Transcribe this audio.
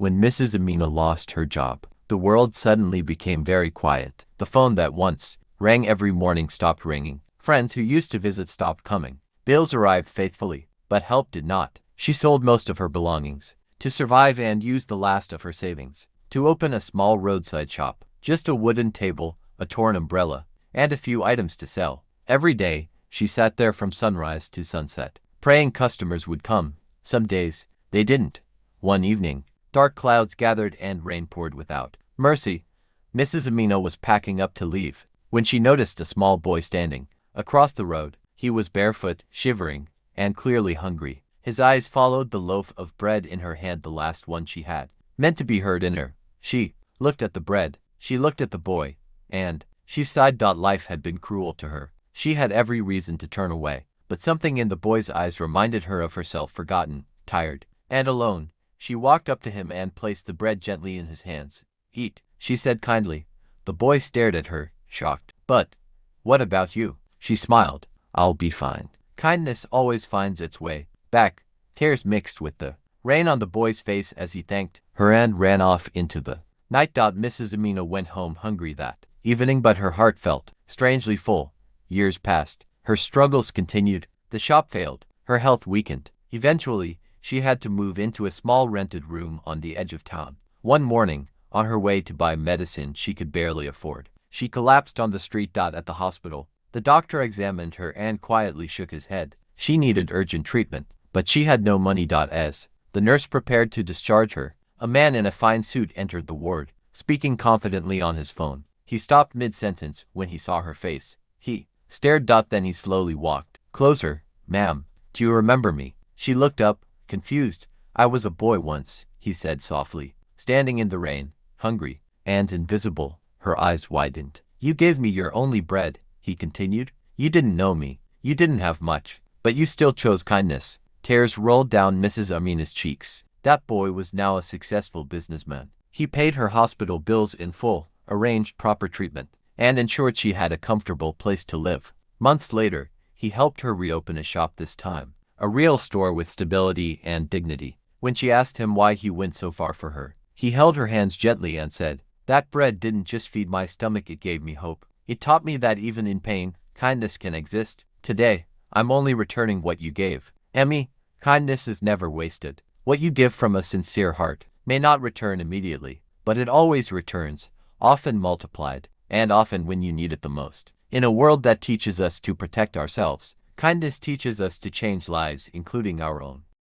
When Mrs. Amina lost her job, the world suddenly became very quiet. The phone that once rang every morning stopped ringing. Friends who used to visit stopped coming. Bills arrived faithfully, but help did not. She sold most of her belongings to survive and used the last of her savings to open a small roadside shop. Just a wooden table, a torn umbrella, and a few items to sell. Every day, she sat there from sunrise to sunset, praying customers would come. Some days, they didn't. One evening, dark clouds gathered and rain poured without mercy. Mrs. Amina was packing up to leave when she noticed a small boy standing across the road. He was barefoot, shivering, and clearly hungry. His eyes followed the loaf of bread in her hand, the last one she had, meant to be heard in her. She looked at the bread, she looked at the boy, and she sighed. Life had been cruel to her. She had every reason to turn away, but something in the boy's eyes reminded her of herself, forgotten, tired, and alone. She walked up to him and placed the bread gently in his hands. "Eat," she said kindly. The boy stared at her, shocked. "But what about you?" She smiled. "I'll be fine." Kindness always finds its way back. Tears mixed with the rain on the boy's face as he thanked her and ran off into the night. Mrs. Amina went home hungry that evening, but her heart felt strangely full. Years passed. Her struggles continued. The shop failed. Her health weakened. Eventually, she had to move into a small rented room on the edge of town. One morning, on her way to buy medicine she could barely afford, she collapsed on the street. At the hospital, the doctor examined her and quietly shook his head. She needed urgent treatment, but she had no money. As the nurse prepared to discharge her, a man in a fine suit entered the ward, speaking confidently on his phone. He stopped mid-sentence when he saw her face. He stared. Then he slowly walked closer. "Ma'am, do you remember me?" She looked up, confused. "I was a boy once," he said softly, standing in the rain, hungry and invisible. Her eyes widened. "You gave me your only bread," he continued. "You didn't know me. You didn't have much, but you still chose kindness." Tears rolled down Mrs. Amina's cheeks. That boy was now a successful businessman. He paid her hospital bills in full, arranged proper treatment, and ensured she had a comfortable place to live. Months later, he helped her reopen a shop, this time a real store with stability and dignity. When she asked him why he went so far for her, he held her hands gently and said, "That bread didn't just feed my stomach, it gave me hope. It taught me that even in pain, kindness can exist. Today, I'm only returning what you gave. Emmy, kindness is never wasted. What you give from a sincere heart may not return immediately, but it always returns, often multiplied, and often when you need it the most." In a world that teaches us to protect ourselves, kindness teaches us to change lives, including our own.